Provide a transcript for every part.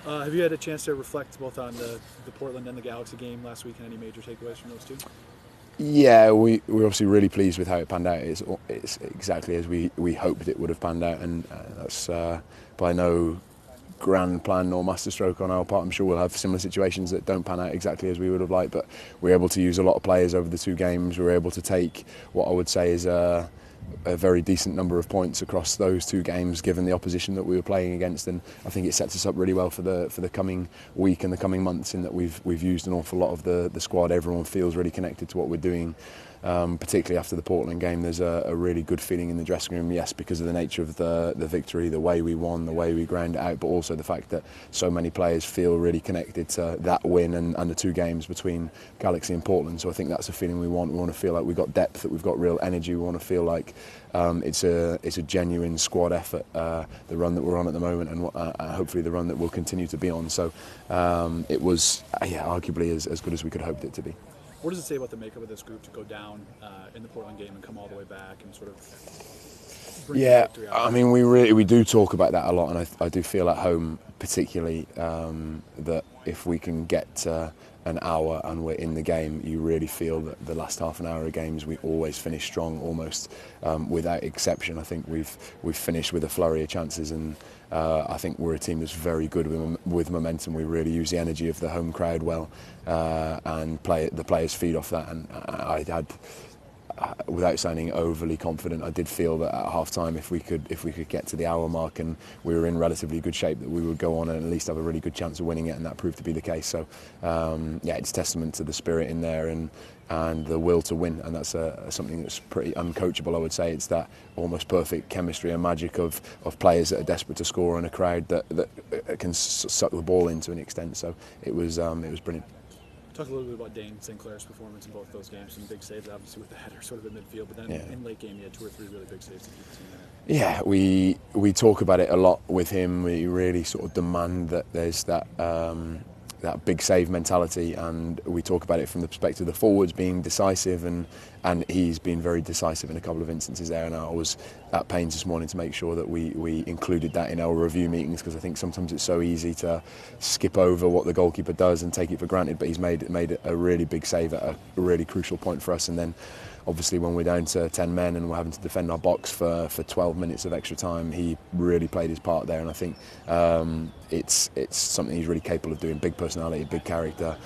Have you had a chance to reflect both on the Portland and the Galaxy game last week and any major takeaways from those two? Yeah, we're obviously really pleased with how it panned out. It's exactly as we hoped it would have panned out, and that's by no grand plan or masterstroke on our part. I'm sure we'll have similar situations that don't pan out exactly as we would have liked, but we're able to use a lot of players over the two games. We're able to take what I would say is a very decent number of points across those two games, given the opposition that we were playing against, and I think it sets us up really well for the coming week and the coming months, in that we've used an awful lot of the squad. Everyone feels really connected to what we're doing. Particularly after the Portland game, there's a really good feeling in the dressing room. Yes, because of the nature of the victory, the way we won, the way we ground it out, but also the fact that so many players feel really connected to that win and the two games between Galaxy and Portland. So I think that's a feeling we want. We want to feel like we've got depth, that we've got real energy. We want to feel like it's a genuine squad effort, the run that we're on at the moment, and hopefully the run that we'll continue to be on. So it was, arguably as good as we could have hoped it to be. What does it say about the makeup of this group to go down in the Portland game and come all the way back and sort of bring the victory out? I mean, we do talk about that a lot, and I do feel at home particularly that if we can get an hour and we're in the game, you really feel that the last half an hour of games we always finish strong, almost without exception. I think we've finished with a flurry of chances, and I think we're a team that's very good with momentum. We really use the energy of the home crowd well, and the players feed off that. And I had, without sounding overly confident, I did feel that at half time, if we could get to the hour mark and we were in relatively good shape, that we would go on and at least have a really good chance of winning it, and that proved to be the case. So it's testament to the spirit in there and the will to win, and that's something that's pretty uncoachable, I would say. It's that almost perfect chemistry and magic of players that are desperate to score, and a crowd that can suck the ball in to an extent. So it was brilliant. Talk a little bit about Dayne St. Clair's performance in both those games. Some big saves, obviously, with the header sort of in midfield, but then in late game, he had 2 or 3 really big saves to keep the team there. Yeah, we talk about it a lot with him. We really sort of demand that there's that big save mentality, and we talk about it from the perspective of the forwards being decisive, and he's been very decisive in a couple of instances there, and I was at pains this morning to make sure that we included that in our review meetings, because I think sometimes it's so easy to skip over what the goalkeeper does and take it for granted, but he's made a really big save at a really crucial point for us. And then obviously when we're down to 10 men and we're having to defend our box for 12 minutes of extra time, he really played his part there, and I think it's something he's really capable of doing. Big personality, big character,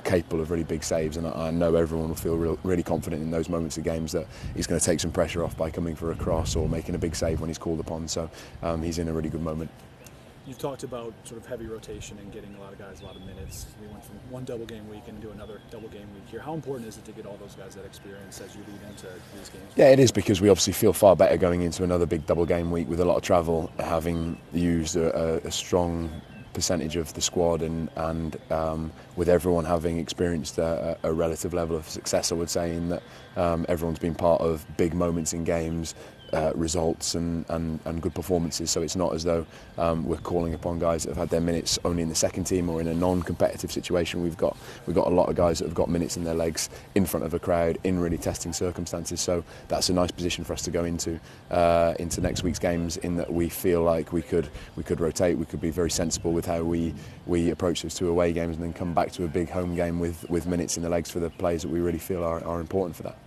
capable of really big saves, and I know everyone will feel really confident in those moments of games that he's going to take some pressure off by coming for a cross or making a big save when he's called upon. So he's in a really good moment. You've talked about sort of heavy rotation and getting a lot of guys a lot of minutes. We went from one double game week into another double game week here. How important is it to get all those guys that experience as you lead into these games? Yeah, it is, because we obviously feel far better going into another big double game week with a lot of travel, having used a strong percentage of the squad, and with everyone having experienced a relative level of success, I would say, in that everyone's been part of big moments in games, results and good performances. So it's not as though we're calling upon guys that have had their minutes only in the second team or in a non-competitive situation. We've got a lot of guys that have got minutes in their legs in front of a crowd in really testing circumstances. So that's a nice position for us to go into next week's games, in that we feel like we could rotate, we could be very sensible with how we approach those 2 away games, and then come back to a big home game with minutes in the legs for the players that we really feel are important for that.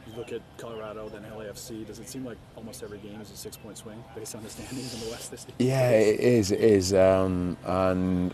You look at Colorado, then LAFC. Does it seem like almost every game is a 6-point swing based on the standings in the West this year? Yeah, it is. And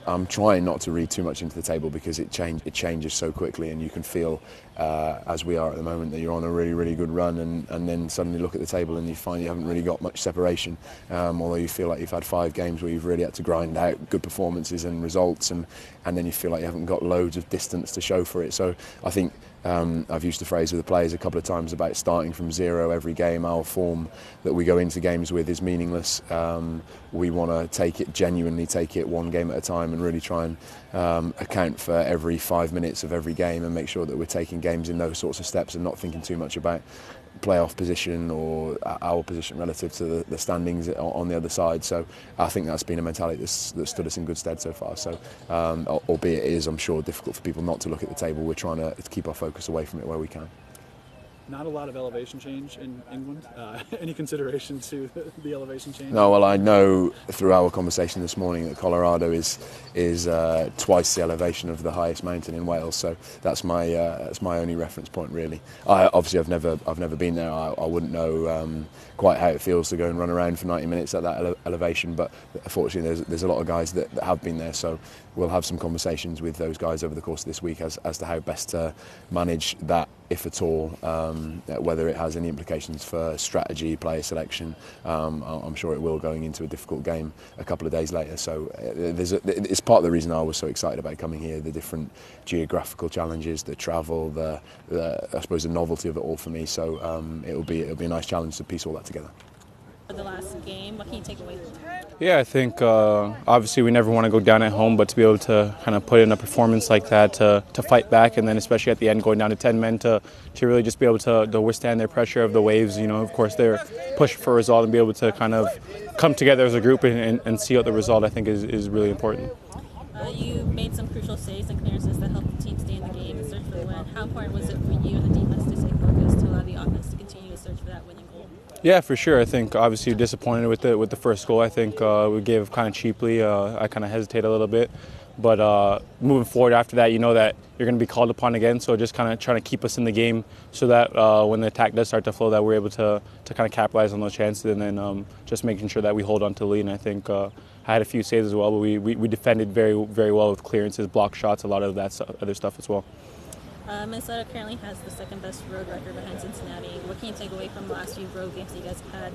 I'm trying not to read too much into the table, because it changes so quickly, and you can feel, as we are at the moment, that you're on a really, really good run, and then suddenly look at the table and you find you haven't really got much separation, although you feel like you've had 5 games where you've really had to grind out good performances and results, and then you feel like you haven't got loads of distance to show for it. So I think I've used the phrase with the players a couple of times about starting from 0 every game. Our form that we go into games with is meaningless. We want to genuinely take it 1 game at a time, and really try and account for every 5 minutes of every game, and make sure that we're taking games in those sorts of steps, and not thinking too much about playoff position or our position relative to the standings on the other side. So I think that's been a mentality that stood us in good stead so far. So albeit it is, I'm sure, difficult for people not to look at the table, we're trying to keep our focus away from it where we can. not a lot of elevation change in England. Any consideration to the elevation change? No, well, I know through our conversation this morning that Colorado is twice the elevation of the highest mountain in Wales. So that's my only reference point, really. Obviously, I've never been there. I wouldn't know quite how it feels to go and run around for 90 minutes at that elevation. But fortunately, there's a lot of guys that have been there. So we'll have some conversations with those guys over the course of this week as to how best to manage that, if at all, whether it has any implications for strategy, player selection. I'm sure it will, going into a difficult game a couple of days later. So it's part of the reason I was so excited about coming here, the different geographical challenges, the travel, I suppose the novelty of it all for me. So it'll be a nice challenge to piece all that together. For the last game, what can you take away from it? Yeah, I think obviously we never want to go down at home, but to be able to kind of put in a performance like that, to fight back, and then especially at the end going down to 10 men, to really just be able to withstand their pressure of the waves. You know, of course they're pushing for a result, and be able to kind of come together as a group and see out the result, I think is really important. You made some crucial saves and clearances that helped the team stay in the game and search for the win. How important was it for you and the defense to stay focused to allow the offense to continue to search for that winning goal? Yeah, for sure. I think obviously disappointed with the first goal. I think we gave kind of cheaply. I kind of hesitated a little bit, but moving forward after that, you know that you're going to be called upon again. So just kind of trying to keep us in the game so that when the attack does start to flow, that we're able to kind of capitalize on those chances, and then just making sure that we hold on to the lead. And I think I had a few saves as well, but we defended very, very well with clearances, block shots, a lot of that other stuff as well. Minnesota currently has the second best road record behind Cincinnati. What can you take away from the last few road games that you guys have had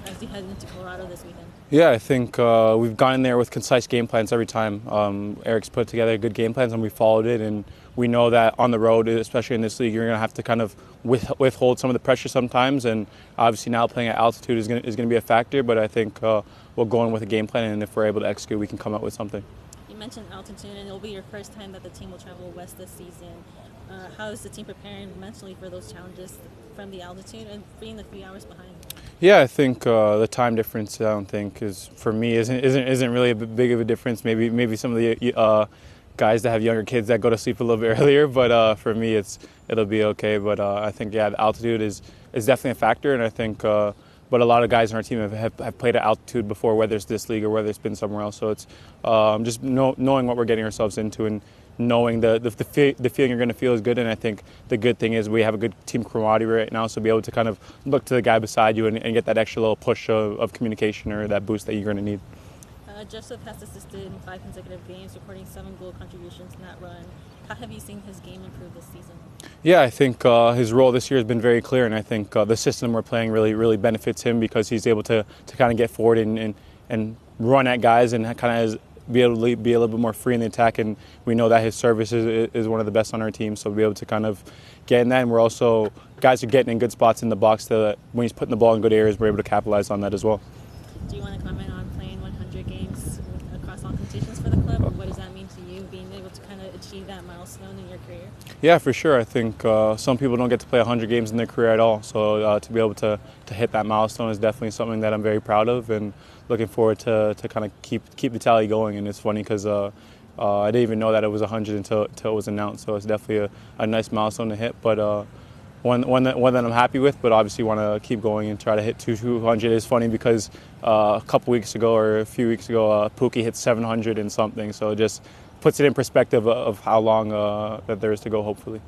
as you head into Colorado this weekend? Yeah, I think we've gone in there with concise game plans every time. Eric's put together good game plans and we followed it, and we know that on the road, especially in this league, you're going to have to kind of withhold some of the pressure sometimes, and obviously now playing at altitude is going to be a factor, but I think we'll go in with a game plan, and if we're able to execute, we can come up with something. You mentioned altitude, and it will be your first time that the team will travel west this season. How is the team preparing mentally for those challenges from the altitude and being a few hours behind? Yeah, I think the time difference, I don't think, for me isn't really a big of a difference. Maybe some of the guys that have younger kids that go to sleep a little bit earlier, but for me it'll be okay. But I think the altitude is definitely a factor, and I think but a lot of guys on our team have played at altitude before, whether it's this league or whether it's been somewhere else. So it's just knowing what we're getting ourselves into, and knowing the feeling you're going to feel is good. And I think the good thing is we have a good team camaraderie right now, so be able to kind of look to the guy beside you and get that extra little push of communication, or that boost that you're going to need. Joseph has assisted in 5 consecutive games, recording 7 goal contributions in that run. How have you seen his game improve this season? Yeah, I think his role this year has been very clear, and I think the system we're playing really benefits him, because he's able to kind of get forward and run at guys and kind of be able to be a little bit more free in the attack, and we know that his service is one of the best on our team, so we'll be able to kind of get in that, and we're also, guys are getting in good spots in the box that when he's putting the ball in good areas, we're able to capitalize on that as well. Do you want to comment on playing 100 games across all competitions for the club? What does that mean to you, being able to kind of achieve that milestone in your career? Yeah, for sure. I think some people don't get to play 100 games in their career at all, so to be able to hit that milestone is definitely something that I'm very proud of, and looking forward to kind of keep the tally going. And it's funny because I didn't even know that it was 100 until it was announced, so it's definitely a nice milestone to hit, but one that I'm happy with, but obviously want to keep going and try to hit 200. It's funny because a couple weeks ago, or a few weeks ago, Pookie hit 700 and something, so it just puts it in perspective of how long that there is to go, hopefully.